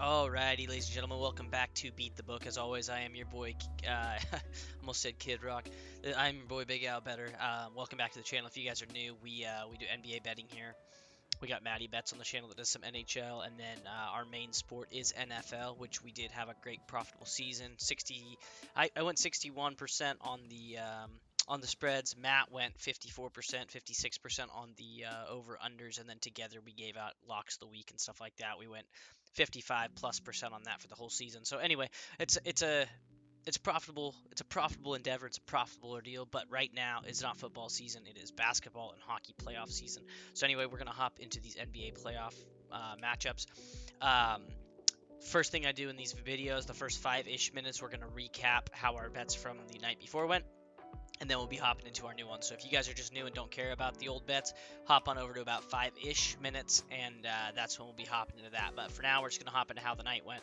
Alrighty, ladies and gentlemen, welcome back to Beat the Book. As always, I am your boy, almost said Kid Rock. I'm your boy, Big Al Better. Welcome back to the channel. If you guys are new, we do NBA betting here. We got Matty Bets on the channel that does some NHL, and then our main sport is NFL, which we did have a great profitable season. I went 61% on the spreads. Matt went 54%, 56% on the over unders, and then together we gave out locks of the week and stuff like that. We went 55+% on that for the whole season. So anyway, it's profitable. It's a profitable endeavor. It's a profitable ordeal. But right now, it's not football season. It is basketball and hockey playoff season. So anyway, we're gonna hop into these NBA playoff matchups. First thing I do in these videos, the first 5-ish minutes, we're gonna recap how our bets from the night before went. And then we'll be hopping into our new one. So if you guys are just new and don't care about the old bets, hop on over to about 5-ish minutes, and that's when we'll be hopping into that. But for now, we're just going to hop into how the night went.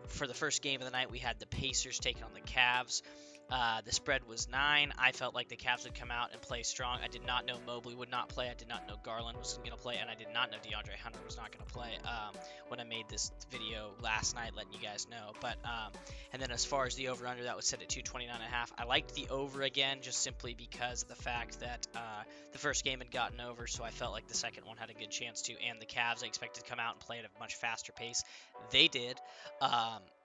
For the first game of the night, we had the Pacers taking on the Cavs. The spread was 9. I felt like the Cavs would come out and play strong. I did not know Mobley would not play. I did not know Garland was going to play, and I did not know DeAndre Hunter was not going to play when I made this video last night, letting you guys know. But and then as far as the over/under, that was set at 229.5. I liked the over again, just simply because of the fact that the first game had gotten over, so I felt like the second one had a good chance to. And the Cavs, I expected to come out and play at a much faster pace. They did.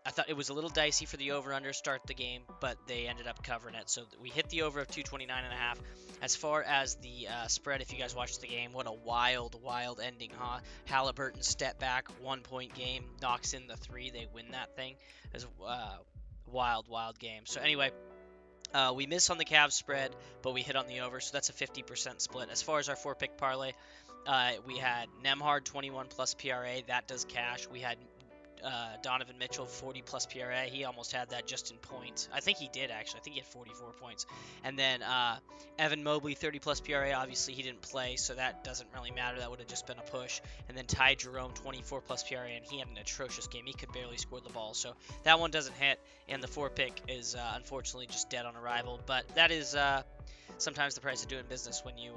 I thought it was a little dicey for the over/under start the game, but they ended up covering it. So we hit the over of 229.5. As far as the spread, if you guys watched the game, what a wild ending, huh? Halliburton step back, 1-point game, knocks in the 3. They win that thing. It was wild game. So anyway, we missed on the Cavs spread, but we hit on the over, so that's a 50% split. As far as our 4-pick parlay, we had Nembhard 21 plus PRA. That does cash. We had Donovan Mitchell 40 plus PRA. He almost had that just in points. I think he did, actually. I think he had 44 points. And then Evan Mobley 30 plus PRA. Obviously he didn't play, so that doesn't really matter. That would have just been a push. And then Ty Jerome 24 plus PRA, and he had an atrocious game. He could barely score the ball, so that one doesn't hit. And the 4-pick is unfortunately just dead on arrival. But that is sometimes the price of doing business when you're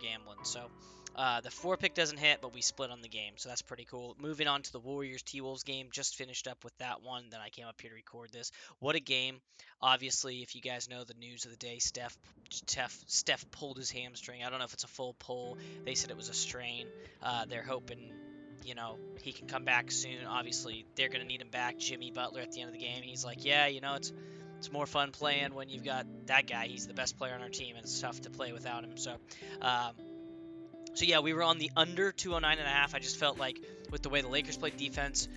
gambling. So the 4-pick doesn't hit, but we split on the game, so that's pretty cool. Moving on to the Warriors T-Wolves game, just finished up with that one. Then I came up here to record this. What a game! Obviously, if you guys know the news of the day, Steph pulled his hamstring. I don't know if it's a full pull. They said it was a strain. They're hoping, he can come back soon. Obviously, they're gonna need him back. Jimmy Butler at the end of the game, he's like, yeah, it's more fun playing when you've got that guy. He's the best player on our team, and it's tough to play without him. So yeah, we were on the under 209.5. I just felt like with the way the Lakers played defense,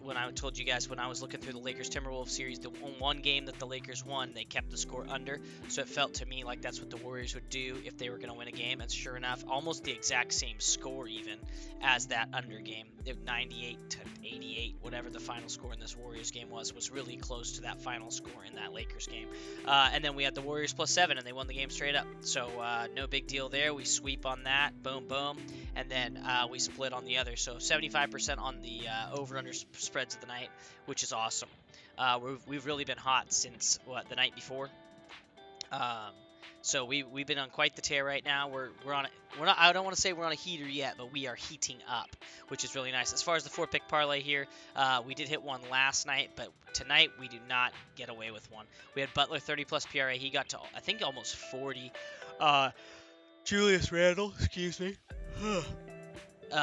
when I told you guys when I was looking through the Lakers Timberwolves series, the one game that the Lakers won, they kept the score under. So it felt to me like that's what the Warriors would do if they were going to win a game. And sure enough, almost the exact same score even as that under game. 98-88, whatever the final score in this Warriors game was really close to that final score in that Lakers game. And then we had the Warriors +7, and they won the game straight up. So no big deal there. We sweep on that. Boom. And then we split on the other. So 75% on the over-under spreads of the night, which is awesome. We've really been hot since, the night before. So we've been on quite the tear right now. We're on. I don't want to say we're on a heater yet, but we are heating up, which is really nice. As far as the 4-pick parlay here, we did hit one last night, but tonight we do not get away with one. We had Butler 30 plus PRA. He got to, I think, almost 40. Julius Randle, excuse me.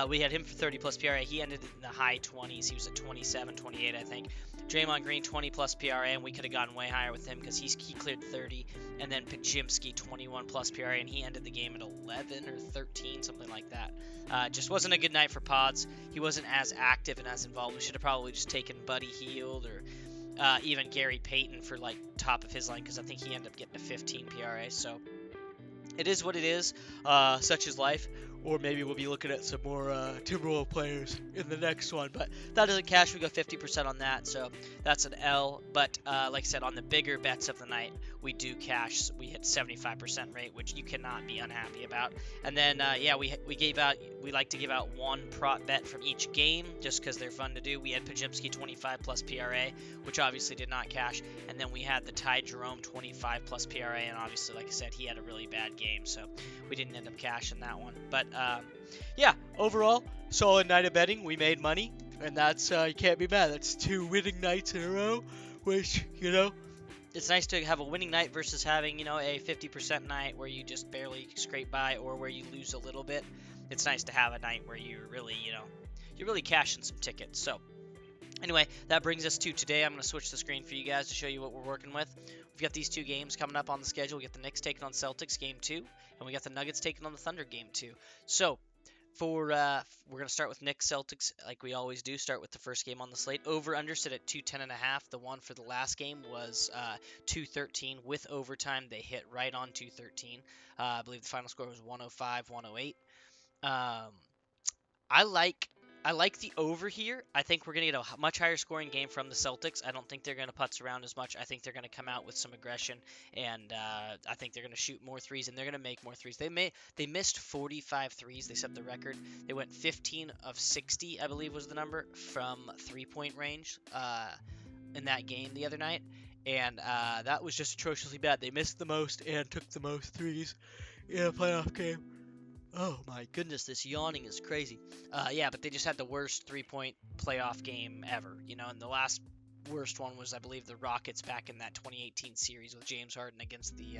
We had him for 30 plus PRA. He ended in the high 20s. He was at 27, 28, I think. Draymond Green 20 plus PRA, and we could have gotten way higher with him because he cleared 30. And then Pajimski 21 plus PRA, and he ended the game at 11 or 13, something like that. Just wasn't a good night for Pods. He wasn't as active and as involved. We should have probably just taken Buddy Hield or even Gary Payton for top of his line, because I think he ended up getting a 15 PRA. So it is what it is, such is life. Or maybe we'll be looking at some more Timberwolves players in the next one. But that doesn't cash. We go 50% on that, so that's an L. But like I said, on the bigger bets of the night, we do cash. We hit 75% rate, which you cannot be unhappy about. And then, we like to give out one prop bet from each game just because they're fun to do. We had Pajimski 25 plus PRA, which obviously did not cash. And then we had the Ty Jerome 25 plus PRA, and obviously, like I said, he had a really bad game, so we didn't end up cashing that one. But overall, solid night of betting. We made money. And that's, you can't be mad. That's 2 winning nights in a row, which, it's nice to have a winning night versus having, a 50% night where you just barely scrape by or where you lose a little bit. It's nice to have a night where you're really, you're really cashing some tickets. So, anyway, that brings us to today. I'm going to switch the screen for you guys to show you what we're working with. We've got these 2 games coming up on the schedule. We got the Knicks taking on Celtics, game 2, and we got the Nuggets taking on the Thunder, game 2. So, we're going to start with Knicks Celtics like we always do. Start with the first game on the slate. Over under sit at 210.5. The one for the last game was 213 with overtime. They hit right on 213. I believe the final score was 105-108. I like the over here. I think we're going to get a much higher scoring game from the Celtics. I don't think they're going to putz around as much. I think they're going to come out with some aggression, and I think they're going to shoot more threes, and they're going to make more threes. They missed 45 threes. They set the record. They went 15 of 60, I believe was the number, from three-point range in that game the other night, and that was just atrociously bad. They missed the most and took the most threes in a playoff game. Oh my goodness, this yawning is crazy. Yeah, but they just had the worst 3-point playoff game ever. And the last worst one was, I believe, the Rockets back in that 2018 series with James Harden against the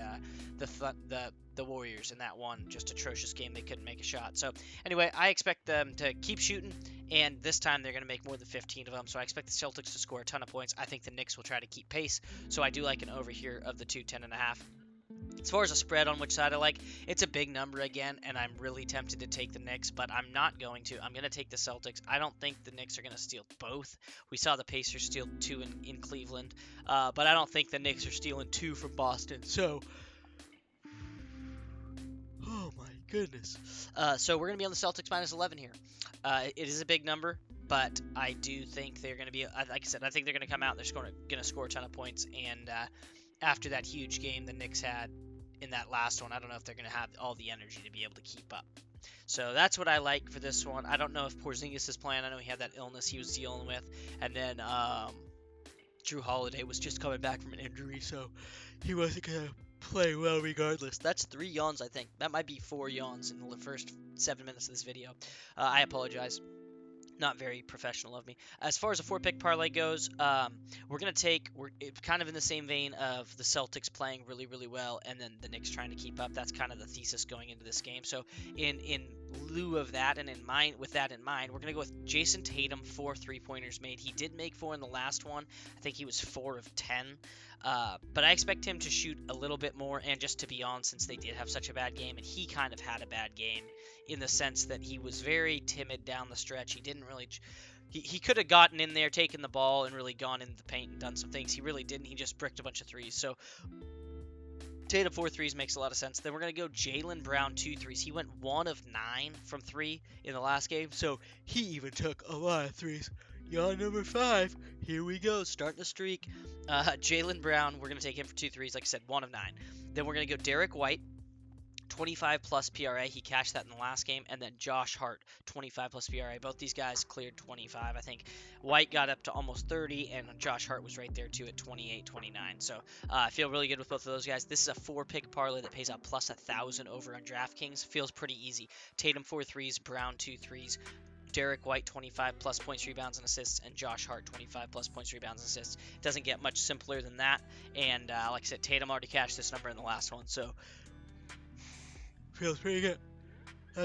Warriors in that one just atrocious game. They couldn't make a shot. So anyway, I expect them to keep shooting, and this time they're going to make more than 15 of them. So I expect the Celtics to score a ton of points. I think the Knicks will try to keep pace. So I do like an over here of the 210.5. As far as a spread on which side I like, it's a big number again, and I'm really tempted to take the Knicks, but I'm not going to. I'm going to take the Celtics. I don't think the Knicks are going to steal both. We saw the Pacers steal 2 in Cleveland, but I don't think the Knicks are stealing 2 from Boston. So, oh my goodness. So we're going to be on the Celtics minus 11 here. It is a big number, but I do think they're going to be, like I said, I think they're going to come out. They're going to score a ton of points, and after that huge game the Knicks had in that last one, I don't know if they're going to have all the energy to be able to keep up. So that's what I like for this one. I don't know if Porzingis is playing. I know he had that illness he was dealing with. And then Drew Holiday was just coming back from an injury, so he wasn't going to play well regardless. That's 3 yawns, I think. That might be 4 yawns in the first 7 minutes of this video. I apologize. Not very professional of me. As far as a 4-pick parlay goes, we're kind of in the same vein of the Celtics playing really, really well, and then the Knicks trying to keep up. That's kind of the thesis going into this game. So in lieu of that, and with that in mind, we're gonna go with Jason Tatum, 4 3-pointers made. He did make 4 in the last one. I think he was 4 of 10. But I expect him to shoot a little bit more, and just to be on, since they did have such a bad game, and he kind of had a bad game in the sense that he was very timid down the stretch. He didn't really... He could have gotten in there, taken the ball, and really gone into the paint and done some things. He really didn't. He just bricked a bunch of threes. So Tatum 4 threes makes a lot of sense. Then we're going to go Jaylen Brown 2 threes. He went 1 of 9 from 3 in the last game, so he even took a lot of threes. Yawn number 5. Here we go. Starting the streak. Jaylen Brown, we're going to take him for 2 threes. Like I said, 1 of 9. Then we're going to go Derek White, 25 plus PRA. He cashed that in the last game. And then Josh Hart, 25 plus PRA. Both these guys cleared 25. I think White got up to almost 30, and Josh Hart was right there too at 28, 29. So I feel really good with both of those guys. This is a 4-pick parlay that pays out plus 1,000 over on DraftKings. Feels pretty easy. Tatum 4 threes, Brown 2 threes. Derek White, 25 plus points, rebounds, and assists, and Josh Hart, 25 plus points, rebounds, and assists. Doesn't get much simpler than that. And like I said, Tatum already cashed this number in the last one, so feels pretty good.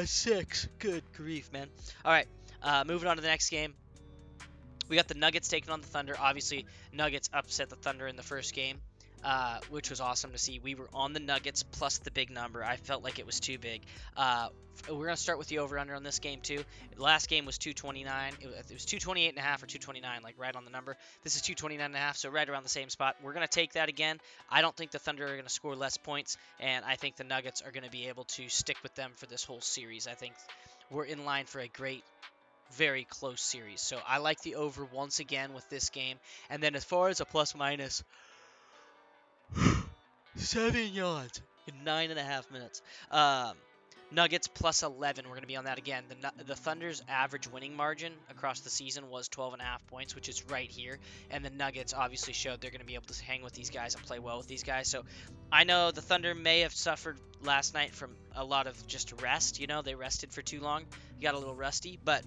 6. Good grief, man. All right, moving on to the next game. We got the Nuggets taking on the Thunder. Obviously, Nuggets upset the Thunder in the first game, which was awesome to see. We were on the Nuggets plus the big number. I felt like it was too big. We're going to start with the over-under on this game, too. The last game was 229. It was 228.5 or 229, like right on the number. This is 229.5, so right around the same spot. We're going to take that again. I don't think the Thunder are going to score less points, and I think the Nuggets are going to be able to stick with them for this whole series. I think we're in line for a great, very close series. So I like the over once again with this game. And then as far as a plus-minus, 7 yards in 9.5 minutes. Nuggets plus 11. We're going to be on that again. The Thunder's average winning margin across the season was 12.5 points, which is right here. And the Nuggets obviously showed they're going to be able to hang with these guys and play well with these guys. So I know the Thunder may have suffered last night from a lot of just rest. You know, they rested for too long. Got a little rusty. But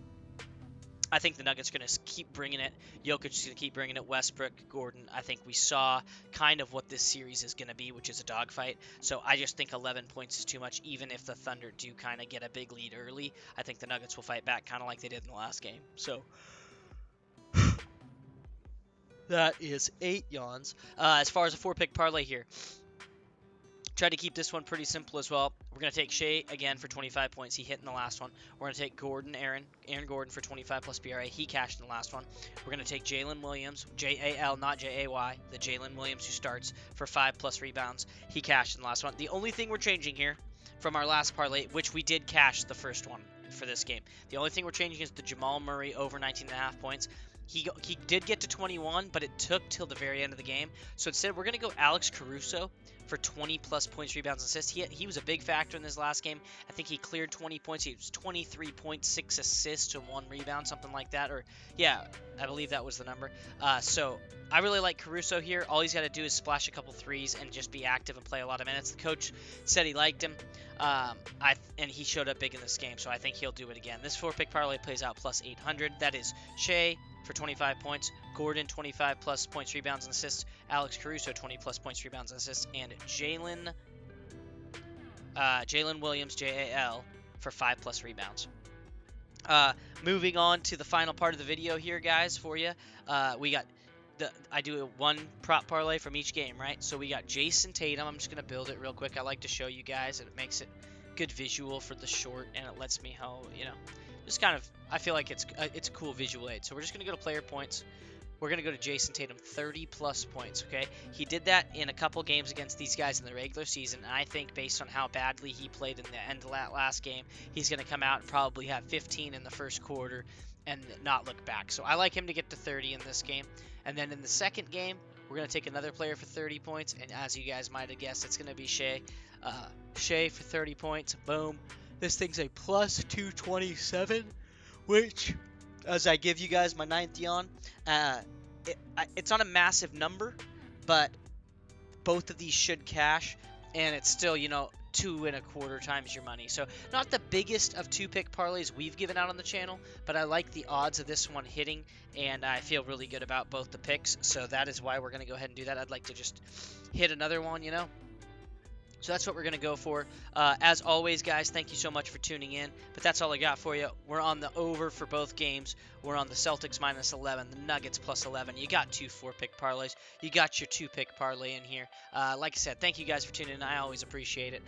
I think the Nuggets are going to keep bringing it. Jokic is going to keep bringing it. Westbrook, Gordon. I think we saw kind of what this series is going to be, which is a dogfight. So I just think 11 points is too much, even if the Thunder do kind of get a big lead early. I think the Nuggets will fight back kind of like they did in the last game. So that is 8 yawns. As far as a 4-pick parlay here, try to keep this one pretty simple as well. We're going to take Shea again for 25 points. He hit in the last one. We're going to take Aaron Gordon for 25 plus BRA. He cashed in the last one. We're going to take Jalen Williams, J-A-L, not J-A-Y, the Jalen Williams who starts for 5 plus rebounds. He cashed in the last one. The only thing we're changing here from our last parlay, which we did cash the first one for this game, the only thing we're changing is the Jamal Murray over 19.5 points. He did get to 21, but it took till the very end of the game. So instead, we're going to go Alex Caruso for 20 plus points, rebounds, and assists. He was a big factor in this last game. I think he cleared 20 points. He was 23.6 assists and 1 rebound, something like that. Or, yeah, I believe that was the number. So I really like Caruso here. All he's got to do is splash a couple threes and just be active and play a lot of minutes. The coach said he liked him, and he showed up big in this game, so I think he'll do it again. This 4-pick parlay plays out plus 800. That is Shea for 25 points, Gordon 25 plus points, rebounds, and assists, Alex Caruso 20 plus points, rebounds, and assists, and Jalen Williams, J-A-L, for 5 plus rebounds. Moving on to the final part of the video here, guys, for you. We got I do a 1 prop parlay from each game, right? So we got Jason Tatum. I'm just going to build it real quick. I like to show you guys, and it makes it good visual for the short, and it lets me just kind of, I feel like it's a cool visual aid. So we're just going to go to player points. We're going to go to Jason Tatum, 30 plus points, okay? He did that in a couple games against these guys in the regular season, and I think based on how badly he played in the end of that last game, he's going to come out and probably have 15 in the first quarter and not look back. So I like him to get to 30 in this game. And then in the second game, we're going to take another player for 30 points, and as you guys might have guessed, it's going to be Shea. Shea for 30 points, boom. This thing's a plus 227, which, as I give you guys my 9th yawn, it's not a massive number, but both of these should cash, and it's still, 2.25 times your money. So not the biggest of 2-pick parlays we've given out on the channel, but I like the odds of this one hitting, and I feel really good about both the picks, so that is why we're going to go ahead and do that. I'd like to just hit another one, So that's what we're going to go for. As always, guys, thank you so much for tuning in. But that's all I got for you. We're on the over for both games. We're on the Celtics minus 11, the Nuggets plus 11. You got 2 4-pick parlays. You got your 2-pick parlay in here. Like I said, thank you guys for tuning in. I always appreciate it.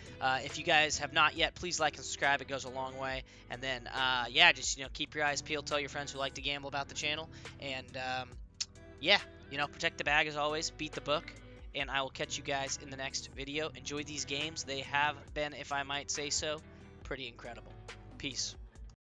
If you guys have not yet, please like and subscribe. It goes a long way. And then, just keep your eyes peeled. Tell your friends who like to gamble about the channel. And, protect the bag as always. Beat the book. And I will catch you guys in the next video. Enjoy these games. They have been, if I might say so, pretty incredible. Peace.